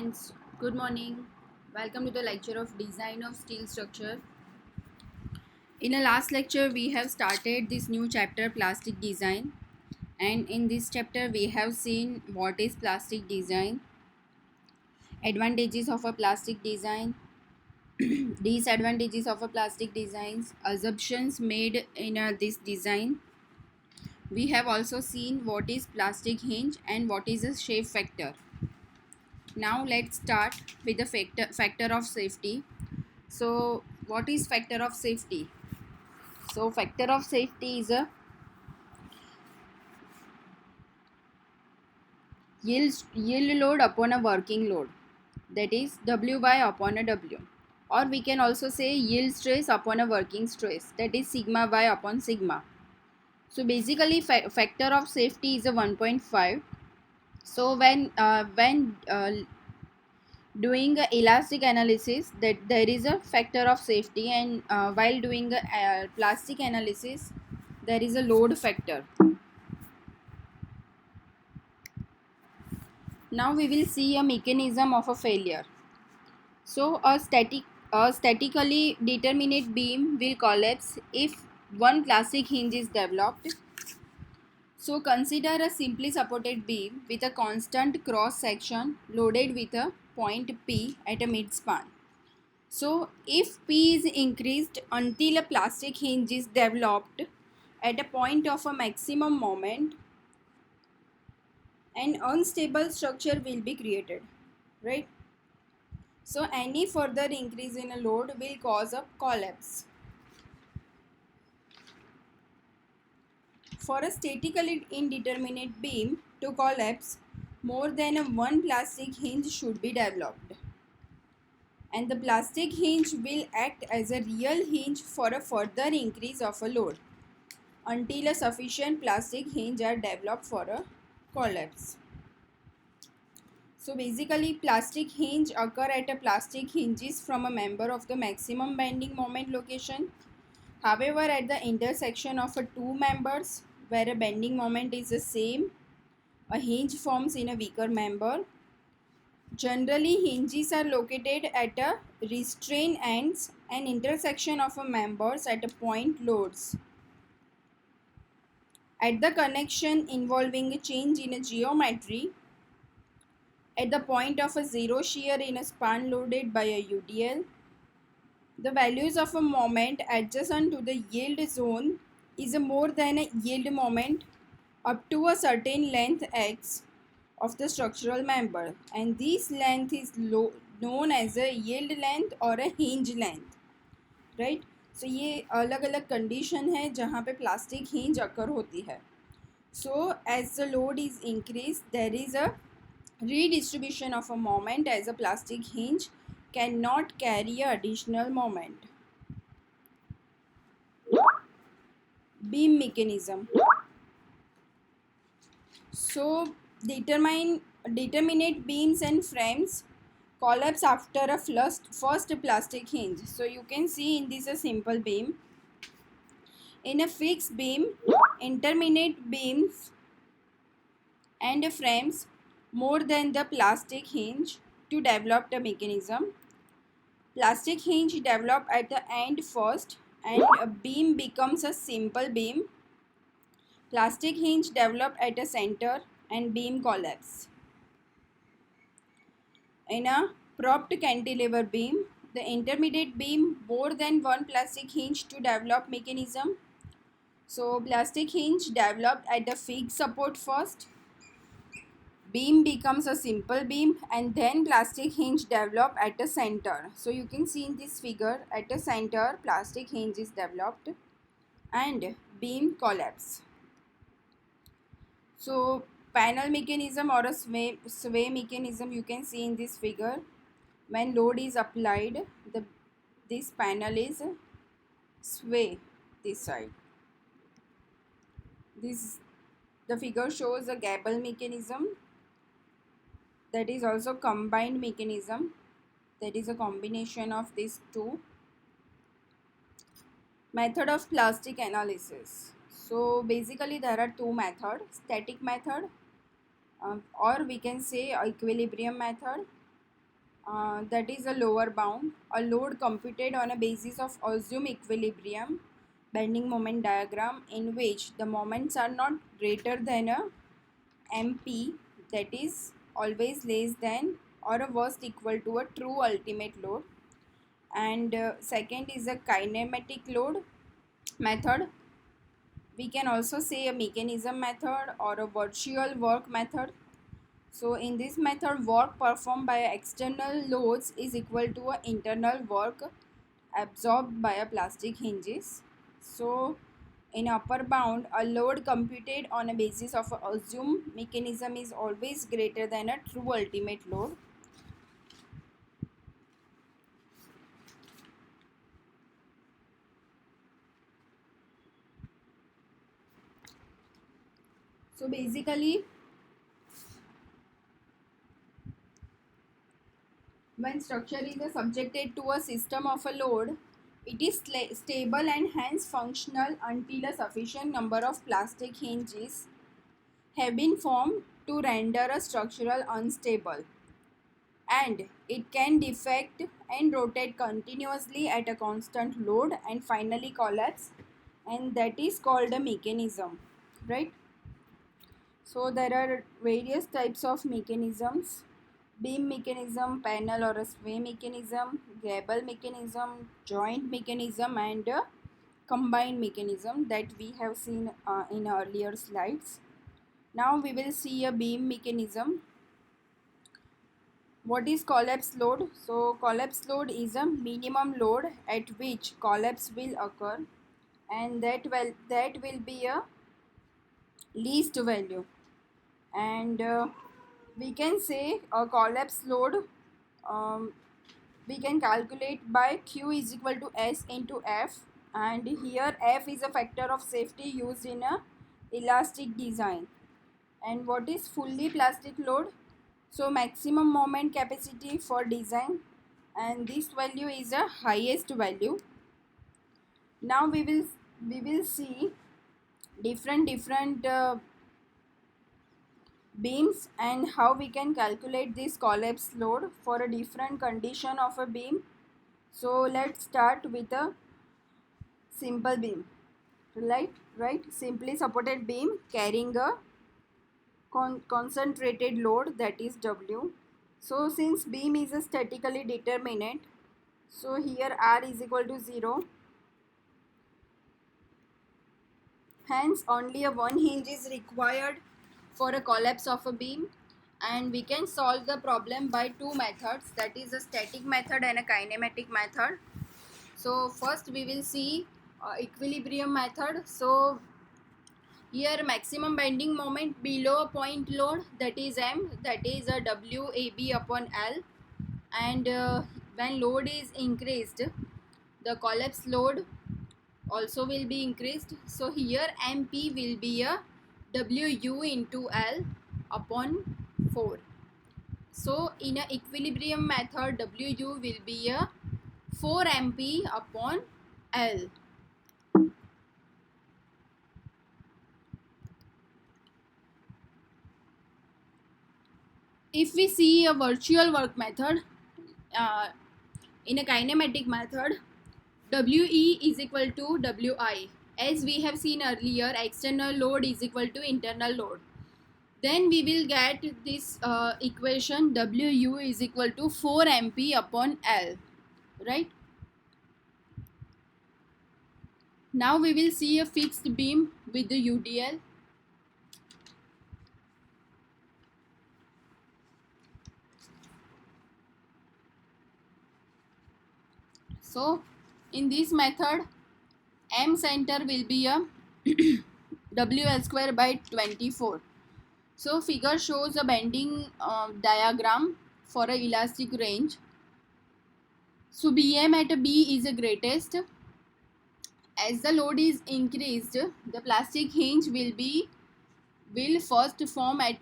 Friends, good morning. Welcome to the lecture of Design of Steel Structure. In the last lecture, we have started this new chapter, Plastic Design. And in this chapter, we have seen what is plastic design, advantages of a plastic design, disadvantages of a plastic designs, assumptions made in this design. We have also seen what is plastic hinge and what is a shape factor. Now let's start with the factor of safety. So, what is factor of safety? So, factor of safety is a yield load upon a working load, that is Wy upon a W, or we can also say yield stress upon a working stress, that is sigma y upon sigma. So, basically, factor of safety is a 1.5. So, when doing a elastic analysis, that there is a factor of safety, and while doing a plastic analysis, there is a load factor. Now we will see a mechanism of a failure. So a statically determinate beam will collapse if one plastic hinge is developed. So consider a simply supported beam with a constant cross section loaded with a point P at a midspan. So if P is increased until a plastic hinge is developed at a point of a maximum moment, an unstable structure will be created, right? So any further increase in a load will cause a collapse. For a statically indeterminate beam to collapse, more than one plastic hinge should be developed. And the plastic hinge will act as a real hinge for a further increase of a load until a sufficient plastic hinge are developed for a collapse. So basically, plastic hinge occur at a plastic hinges from a member of the maximum bending moment location. However, at the intersection of two members where a bending moment is the same, a hinge forms in a weaker member. Generally, hinges are located at a restraint ends and intersection of a members at a point loads. At the connection involving a change in a geometry, at the point of a zero shear in a span loaded by a UDL, the values of a moment adjacent to the yield zone is a more than a yield moment up to a certain length x of the structural member, and this length is known as a yield length or a hinge length, right? So ये अलग अलग condition है जहाँ पे plastic hinge अकर होती है. So as the load is increased, there is a redistribution of a moment as a plastic hinge cannot carry additional moment. Beam mechanism. So determinate beams and frames collapse after a first plastic hinge. So you can see in this a simple beam. In a fixed beam, interminate beams and frames more than the plastic hinge to develop the mechanism. Plastic hinge develop at the end first and a beam becomes a simple beam. Plastic hinge develop at a center and beam collapse. In a propped cantilever beam, the intermediate beam more than one plastic hinge to develop mechanism. So plastic hinge developed at the fixed support first. Beam becomes a simple beam and then plastic hinge develop at the center. So you can see in this figure at the center plastic hinge is developed and beam collapse. So panel mechanism or a sway mechanism you can see in this figure. When load is applied, this panel is sway this side. The figure shows a gable mechanism, that is also combined mechanism, that is a combination of these two. Method of plastic analysis. So basically there are two methods, static method or we can say equilibrium method. that is a lower bound, a load computed on a basis of assumed equilibrium bending moment diagram in which the moments are not greater than a mp, that is always less than or a worst equal to a true ultimate load. And second is a kinematic load method. We can also say a mechanism method or a virtual work method. So in this method, work performed by external loads is equal to a internal work absorbed by a plastic hinges. So in upper bound, a load computed on a basis of a assumed mechanism is always greater than a true ultimate load. So basically, when structure is subjected to a system of a load, it is stable and hence functional until a sufficient number of plastic hinges have been formed to render a structural unstable, and it can defect and rotate continuously at a constant load and finally collapse, and that is called a mechanism, right? So there are various types of mechanisms: beam mechanism, panel or a sway mechanism, gable mechanism, joint mechanism, and combined mechanism that we have seen in earlier slides. Now we will see a beam mechanism. What is collapse load? So collapse load is a minimum load at which collapse will occur, and that will be a least value. And we can say a collapse load, um, we can calculate by Q is equal to S into F, and here F is a factor of safety used in a elastic design. And what is fully plastic load? So maximum moment capacity for design, and this value is a highest value. Now we will see different beams and how we can calculate this collapse load for a different condition of a beam. So let's start with a simple beam, right? Simply supported beam carrying a concentrated load, that is W. So since beam is a statically determinate, so here R is equal to 0. Hence only a one hinge is required for a collapse of a beam, and we can solve the problem by two methods, that is a static method and a kinematic method. So first we will see equilibrium method. So here maximum bending moment below a point load, that is M, that is a WAB upon L, and when load is increased, the collapse load also will be increased. So here MP will be a WU into L upon 4. So in a equilibrium method, WU will be a 4 MP upon L. If we see a virtual work method, uh, in a kinematic method, WE is equal to WI. As we have seen earlier, external load is equal to internal load. Then we will get this equation WU is equal to 4 MP upon L, right? Now we will see a fixed beam with the UDL. So in this method, M center will be a WL square by 24. So figure shows a bending diagram for a elastic range. So BM at a B is the greatest. As the load is increased, the plastic hinge will first form at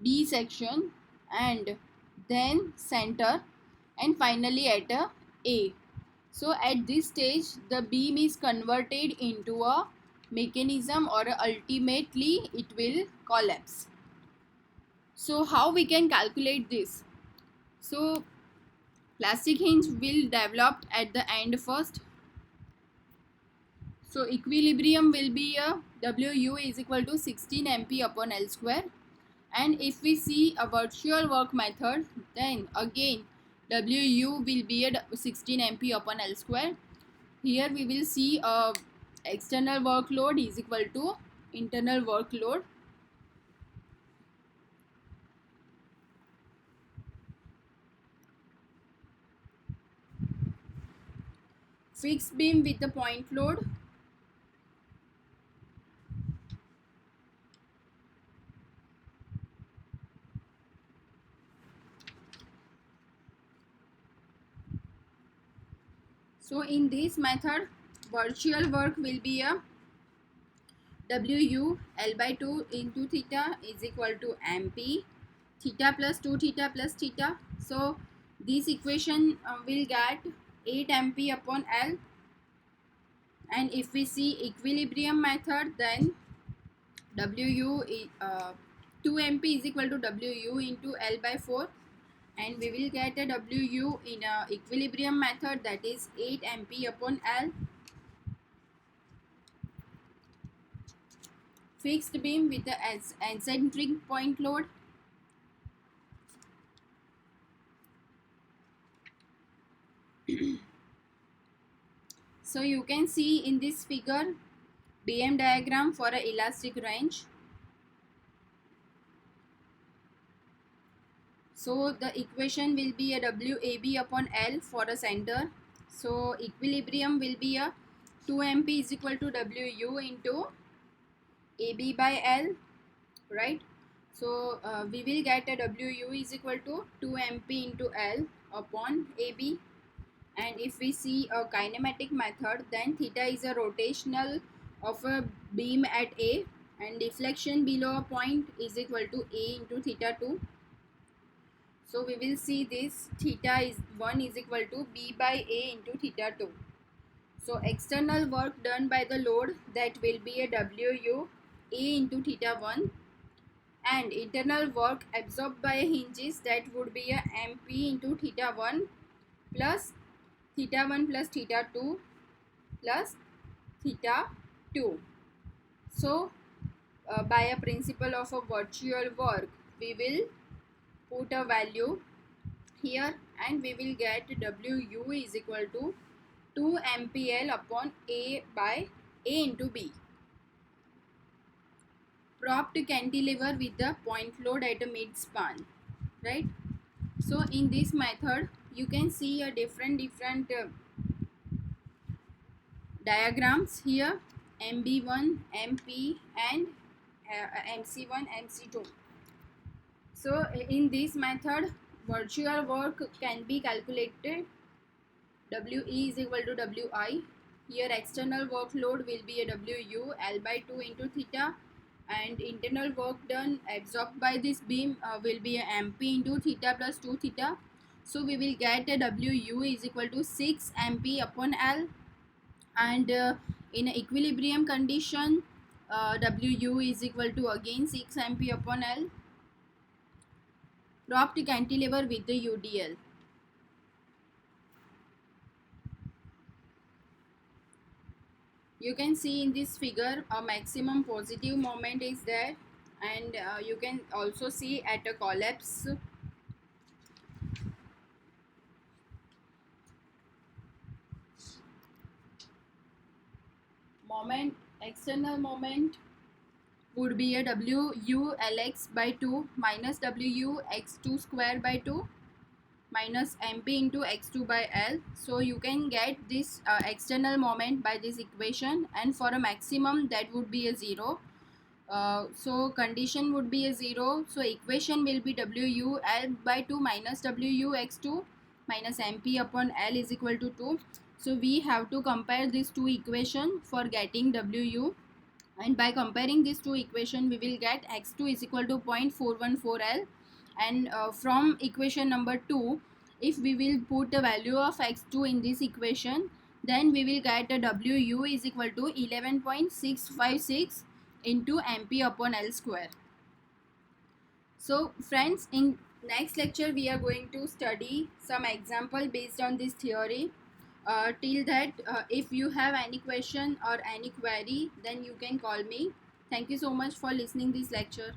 B section, and then center, and finally at A. So at this stage the beam is converted into a mechanism, or ultimately it will collapse. So how we can calculate this? So plastic hinge will develop at the end first. So equilibrium will be a WU is equal to 16 MP upon L square. And if we see a virtual work method, then again WU will be a 16 MP upon L square. Here we will see a external workload is equal to internal workload. Fixed beam with the point load. So in this method, virtual work will be a WU L by 2 into theta is equal to MP theta plus 2 theta plus theta. So this equation will get 8 MP upon L. And if we see equilibrium method, then WU 2 MP is equal to WU into L by 4, and we will get a WU in a equilibrium method, that is 8 MP upon L. Fixed beam with the eccentric point load. So you can see in this figure BM diagram for a elastic range. So the equation will be a WAB upon L for a center. So equilibrium will be a 2 MP is equal to WU into AB by L, right? So we will get a WU is equal to 2 MP into L upon AB. And if we see a kinematic method, then theta is a rotational of a beam at A, and deflection below a point is equal to A into theta 2. So we will see this theta is 1 is equal to B by A into theta 2. So external work done by the load, that will be a WU A into theta 1, and internal work absorbed by hinges, that would be a MP into theta 1 plus theta 1 plus theta 2 plus theta 2. So by a principle of a virtual work, we will put a value here, and we will get WU is equal to 2 MPL upon A by A into B. Propped cantilever with the point load at a mid span, right? So in this method, you can see a different diagrams here, MB1, MP, and MC1, MC2. So in this method, virtual work can be calculated. WE is equal to WI. Here external workload will be a WU L by 2 into theta, and internal work done absorbed by this beam will be a MP into theta plus 2 theta. So we will get a WU is equal to 6 MP upon L, and in equilibrium condition, WU is equal to again 6 MP upon L. Propped cantilever with the UDL. You can see in this figure a maximum positive moment is there, and you can also see at a collapse. Moment, external moment would be a WU Lx by 2 minus WU x2 square by 2 minus MP into x2 by L. So you can get this external moment by this equation, and for a maximum that would be a 0. So condition would be a 0. So equation will be WU L by 2 minus WU x2 minus MP upon L is equal to 2. So we have to compare these two equations for getting WU, and by comparing these two equations we will get x2 is equal to 0.414 L, and from equation number 2, if we will put the value of x2 in this equation, then we will get a WU is equal to 11.656 into MP upon L square. So friends, in Next lecture we are going to study some example based on this theory. Till that, if you have any question or any query, then you can call me. Thank you so much for listening this lecture.